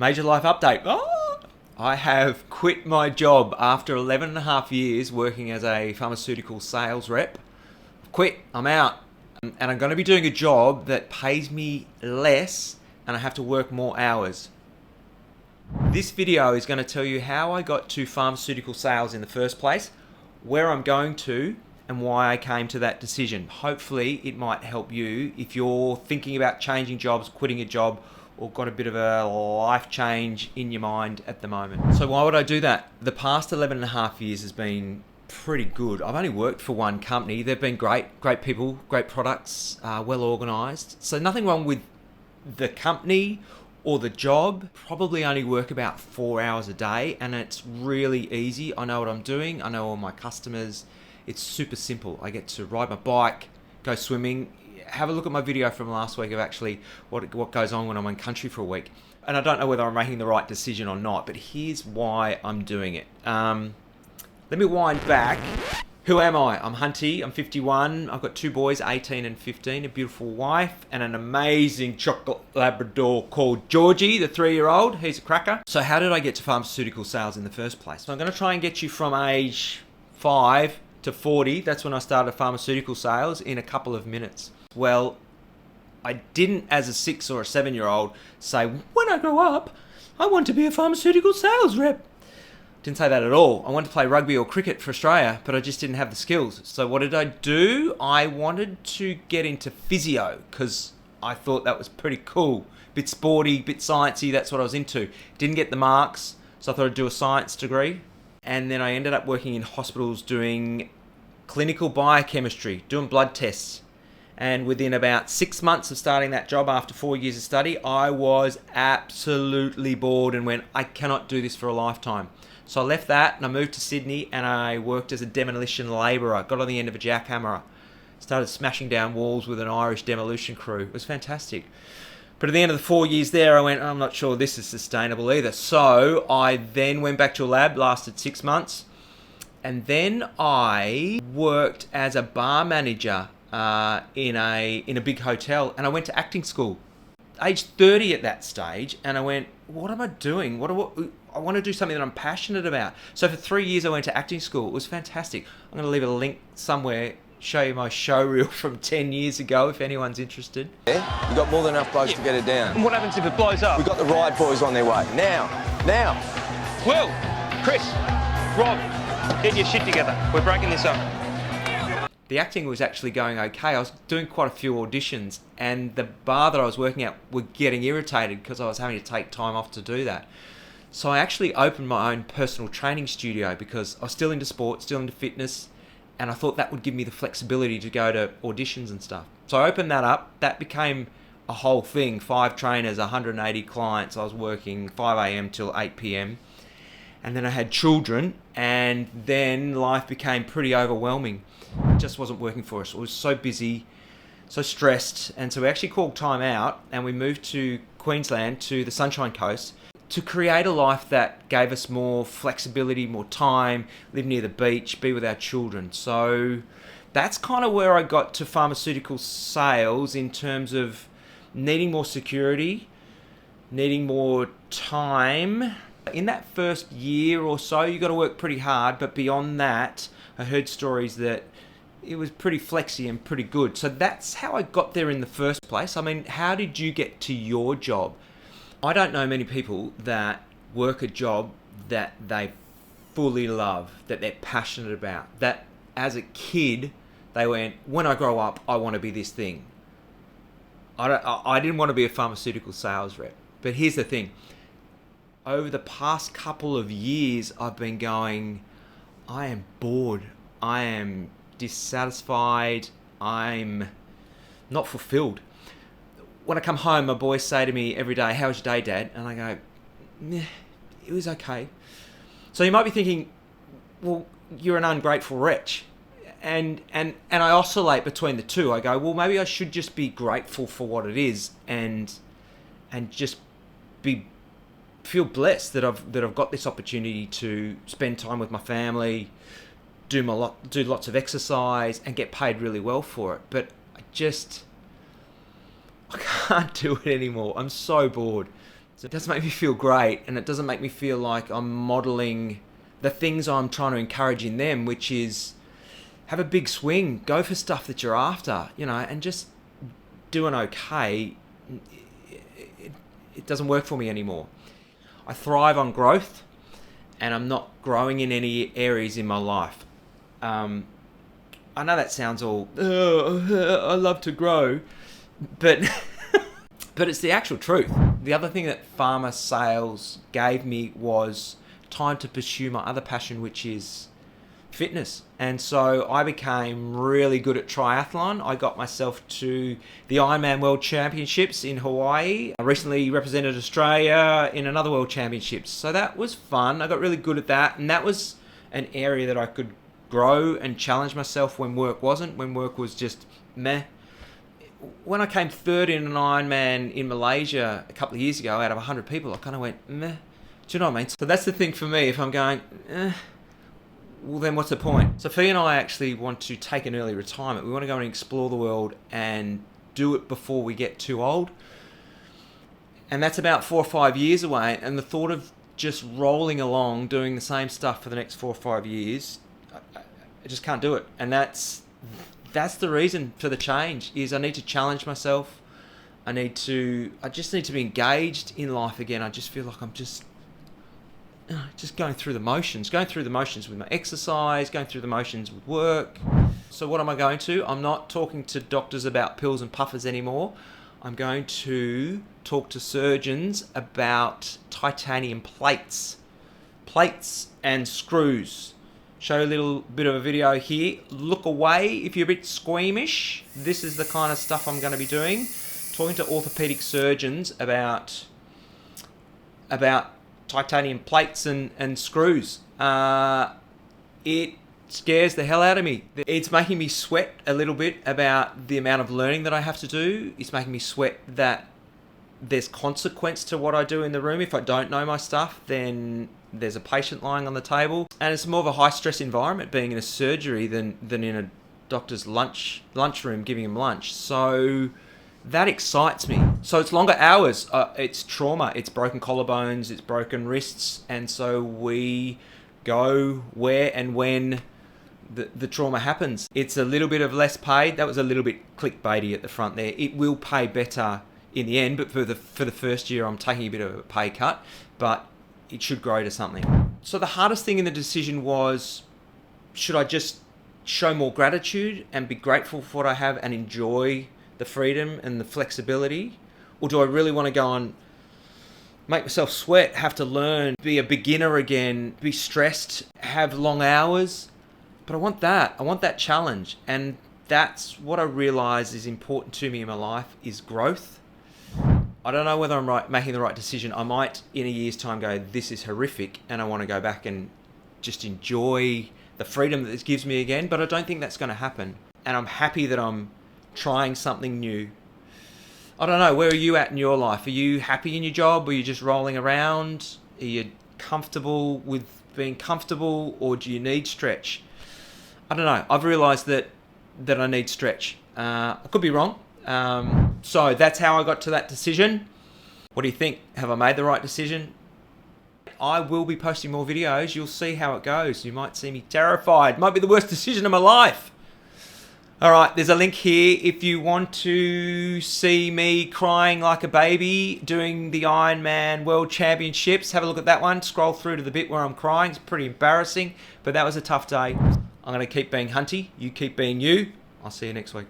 Major life update. Oh! I have quit my job after 11 and a half years working as a pharmaceutical sales rep. Quit, I'm out. And I'm going to be doing a job that pays me less and I have to work more hours. This video is going to tell you how I got to pharmaceutical sales in the first place, where I'm going to, and why I came to that decision. Hopefully it might help you if you're thinking about changing jobs, quitting a job, or got a bit of a life change in your mind at the moment. So why would I do that? The past 11 and a half years has been pretty good. I've only worked for one company. They've been great people, great products, well organized. So nothing wrong with the company or the job. Probably only work about 4 hours a day and it's really easy. I know what I'm doing. I know all my customers. It's super simple. I get to ride my bike, go swimming. Have a look at my video from last week of actually what goes on when I'm in country for a week. And I don't know whether I'm making the right decision or not, but here's why I'm doing it. Let me wind back. Who am I? I'm Hunty, I'm 51, I've got two boys, 18 and 15, a beautiful wife, and an amazing chocolate Labrador called Georgie, the 3-year-old. He's a cracker. So how did I get to pharmaceutical sales in the first place? So I'm going to try and get you from age 5 to 40, that's when I started pharmaceutical sales, in a couple of minutes. Well, I didn't as a 6 or a 7-year-old say, when I grow up, I want to be a pharmaceutical sales rep. Didn't say that at all. I wanted to play rugby or cricket for Australia, but I just didn't have the skills. So what did I do? I wanted to get into physio because I thought that was pretty cool. Bit sporty, bit sciencey, that's what I was into. Didn't get the marks, so I thought I'd do a science degree. And then I ended up working in hospitals doing clinical biochemistry, doing blood tests. And within about 6 months of starting that job after 4 years of study, I was absolutely bored and went, I cannot do this for a lifetime. So I left that and I moved to Sydney and I worked as a demolition labourer. Got on the end of a jackhammer. Started smashing down walls with an Irish demolition crew. It was fantastic. But at the end of the 4 years there, I went, I'm not sure this is sustainable either. So I then went back to a lab, lasted 6 months. And then I worked as a bar manager in a big hotel, and I went to acting school. Age 30 at that stage, and I went, what am I doing? I want to do something that I'm passionate about. So for 3 years I went to acting school. It was fantastic. I'm going to leave a link somewhere, show you my show reel from 10 years ago if anyone's interested. Yeah, you got more than enough blokes to get it down. And what happens if it blows up? We've got the ride boys on their way. Now. Will, Chris, Rob, get your shit together. We're breaking this up. The acting was actually going okay. I was doing quite a few auditions and the bar that I was working at were getting irritated because I was having to take time off to do that. So I actually opened my own personal training studio because I was still into sport, still into fitness, and I thought that would give me the flexibility to go to auditions and stuff. So I opened that up. That became a whole thing. 5 trainers, 180 clients. I was working 5 a.m. till 8 p.m. And then I had children, and then life became pretty overwhelming. It just wasn't working for us. It was so busy, so stressed, and so we actually called time out and we moved to Queensland, to the Sunshine Coast, to create a life that gave us more flexibility, more time, live near the beach, be with our children. So that's kind of where I got to pharmaceutical sales, in terms of needing more security, needing more time. In that first year or so, you got to work pretty hard, but beyond that, I heard stories that it was pretty flexy and pretty good. So that's how I got there in the first place. I mean, how did you get to your job? I don't know many people that work a job that they fully love, that they're passionate about, that as a kid, they went, when I grow up, I want to be this thing. I didn't want to be a pharmaceutical sales rep. But here's the thing. Over the past couple of years, I've been going, I am bored. I am dissatisfied. I'm not fulfilled. When I come home, my boys say to me every day, how was your day, Dad? And I go, it was okay. So you might be thinking, well, you're an ungrateful wretch. And I oscillate between the two. I go, well, maybe I should just be grateful for what it is and just feel blessed that I've got this opportunity to spend time with my family, do lots of exercise, and get paid really well for it. But I can't do it anymore. I'm so bored. So it doesn't make me feel great, and it doesn't make me feel like I'm modelling the things I'm trying to encourage in them, which is have a big swing, go for stuff that you're after, you know, and just doing okay. It doesn't work for me anymore. I thrive on growth, and I'm not growing in any areas in my life. I know that sounds all, I love to grow, but but it's the actual truth. The other thing that Pharma sales gave me was time to pursue my other passion, which is fitness. And so I became really good at triathlon. I got myself to the Ironman World Championships in Hawaii. I recently represented Australia in another World Championships. So that was fun. I got really good at that. And that was an area that I could grow and challenge myself when work wasn't, when work was just meh. When I came third in an Ironman in Malaysia a couple of years ago out of 100 people, I kind of went, meh. Do you know what I mean? So that's the thing for me. If I'm going, well, then what's the point? So Fee and I actually want to take an early retirement. We want to go and explore the world and do it before we get too old. And that's about 4 or 5 years away. And the thought of just rolling along, doing the same stuff for the next 4 or 5 years, I just can't do it. And that's the reason for the change, is I need to challenge myself. I just need to be engaged in life again. I just feel like I'm just going through the motions with my exercise, going through the motions with work. So what am I going to? I'm not talking to doctors about pills and puffers anymore. I'm going to talk to surgeons about titanium plates and screws. Show a little bit of a video here. Look away if you're a bit squeamish. This is the kind of stuff I'm going to be doing. Talking to orthopedic surgeons about titanium plates and screws. It scares the hell out of me. It's making me sweat a little bit about the amount of learning that I have to do. It's making me sweat that there's consequence to what I do in the room. If I don't know my stuff, then there's a patient lying on the table. And it's more of a high stress environment being in a surgery than in a doctor's lunchroom giving him lunch. So that excites me. So it's longer hours. It's trauma. It's broken collarbones. It's broken wrists. And so we go where and when the trauma happens. It's a little bit of less paid. That was a little bit clickbaity at the front there. It will pay better in the end, but for the first year, I'm taking a bit of a pay cut, but it should grow to something. So the hardest thing in the decision was, should I just show more gratitude and be grateful for what I have and enjoy the freedom and the flexibility? Or do I really want to go and make myself sweat, have to learn, be a beginner again, be stressed, have long hours? But I want that challenge. And that's what I realize is important to me in my life, is growth. I don't know whether I'm making the right decision. I might in a year's time go, this is horrific, and I want to go back and just enjoy the freedom that this gives me again, but I don't think that's going to happen. And I'm happy that I'm trying something new. I don't know, where are you at in your life? Are you happy in your job? Are you just rolling around? Are you comfortable with being comfortable, or do you need stretch? I don't know. I've realised that I need stretch. I could be wrong. So that's how I got to that decision. What do you think? Have I made the right decision? I will be posting more videos. You'll see how it goes. You might see me terrified. Might be the worst decision of my life. All right, there's a link here if you want to see me crying like a baby doing the Ironman World Championships. Have a look at that one. Scroll through to the bit where I'm crying. It's pretty embarrassing, but that was a tough day. I'm going to keep being Hunty. You keep being you. I'll see you next week.